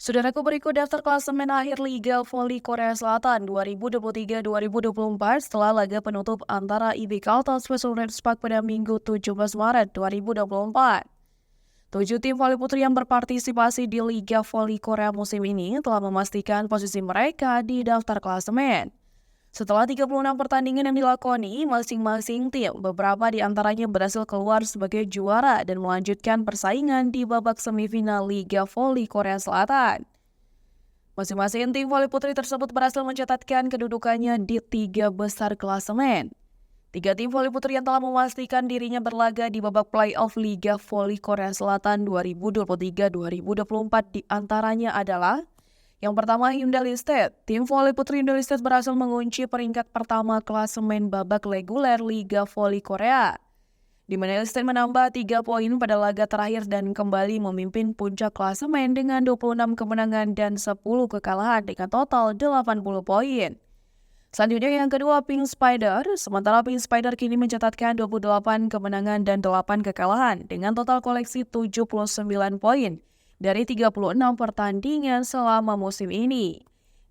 Saudaraku, berikut daftar klasemen akhir Liga Voli Korea Selatan 2023-2024 setelah laga penutup antara IBK Altas vs Red Spark pada Minggu 17 Maret 2024. 7 tim voli putri yang berpartisipasi di Liga Voli Korea musim ini telah memastikan posisi mereka di daftar klasemen. Setelah 36 pertandingan yang dilakoni, masing-masing tim, beberapa di antaranya berhasil keluar sebagai juara dan melanjutkan persaingan di babak semifinal Liga Voli Korea Selatan. Masing-masing tim voli putri tersebut berhasil mencatatkan kedudukannya di 3 besar klasemen. 3 tim voli putri yang telah memastikan dirinya berlaga di babak playoff Liga Voli Korea Selatan 2023-2024 di antaranya adalah: yang pertama, Hyundai Listed. Tim voli putri Hyundai Listed berhasil mengunci peringkat pertama klasemen babak reguler Liga Voli Korea, di mana Listed menambah 3 poin pada laga terakhir dan kembali memimpin puncak klasemen dengan 26 kemenangan dan 10 kekalahan dengan total 80 poin. Selanjutnya yang kedua, Pink Spider. Sementara Pink Spider kini mencatatkan 28 kemenangan dan 8 kekalahan dengan total koleksi 79 poin dari 36 pertandingan selama musim ini.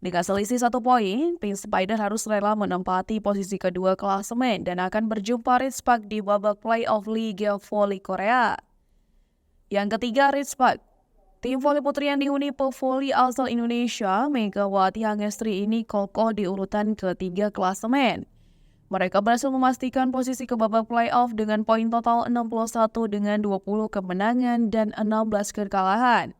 Dengan selisih 1 poin, Pink Spider harus rela menempati posisi kedua klasemen dan akan berjumpa Red Spark di babak playoff Liga Voli Korea. Yang ketiga, Red Spark. Tim voli putri yang dihuni pevoli asal Indonesia, Megawati Hangestri ini kokoh di urutan ketiga klasemen. Mereka berhasil memastikan posisi ke babak playoff dengan poin total 61 dengan 20 kemenangan dan 16 kekalahan.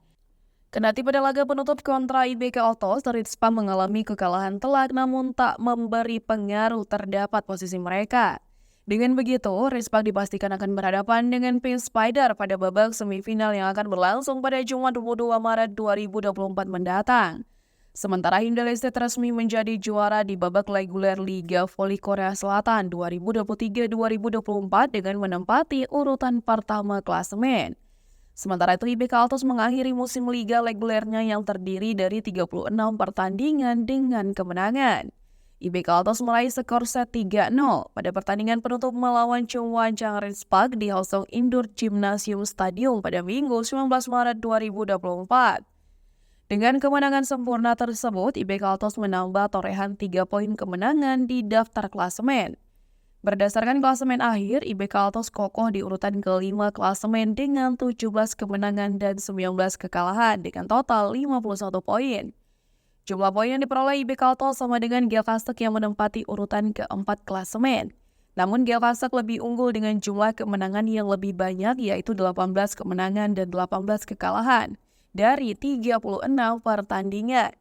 Kendati pada laga penutup kontra IBK Altos, Red Spark mengalami kekalahan telak namun tak memberi pengaruh terdapat posisi mereka. Dengan begitu, Red Spark dipastikan akan berhadapan dengan Pink Spider pada babak semifinal yang akan berlangsung pada Jumat 22 Maret 2024 mendatang. Sementara Hyundai Listed resmi menjadi juara di babak reguler Liga Voli Korea Selatan 2023-2024 dengan menempati urutan pertama klasemen. Sementara itu, IBK Altos mengakhiri musim liga regulernya yang terdiri dari 36 pertandingan dengan kemenangan. IBK Altos meraih skor set 3-0 pada pertandingan penutup melawan Chungwon Red Spark di Hosong Indoor Gymnasium Stadium pada Minggu 19 Maret 2024. Dengan kemenangan sempurna tersebut, IBK Altos menambah torehan 3 poin kemenangan di daftar klasemen. Berdasarkan klasemen akhir, IBK Altos kokoh di urutan kelima klasemen dengan 17 kemenangan dan 19 kekalahan dengan total 51 poin. Jumlah poin yang diperoleh IBK Altos sama dengan Geokastek yang menempati urutan keempat klasemen. Namun Geokastek lebih unggul dengan jumlah kemenangan yang lebih banyak, yaitu 18 kemenangan dan 18 kekalahan dari 36 pertandingan.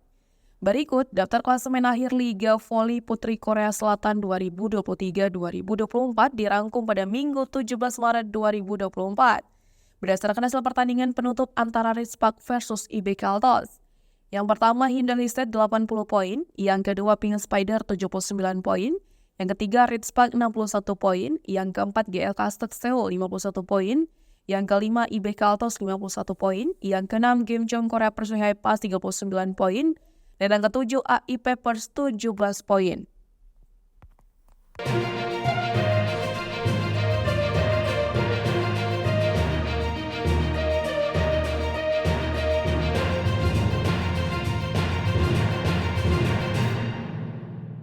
Berikut daftar klasemen akhir Liga Voli Putri Korea Selatan 2023-2024 dirangkum pada Minggu 17 Maret 2024. Berdasarkan hasil pertandingan penutup antara Red Spark versus IBK Altos. Yang pertama, Hyundai Listed 80 poin, yang kedua Pink Spider 79 poin, yang ketiga Red Spark 61 poin, yang keempat Geokastek Seoul 51 poin, yang kelima IBK Altos 51 poin, yang keenam Gimjeong Korea Persui Hypas 39 poin, dan yang ketujuh AI Papers 17 poin.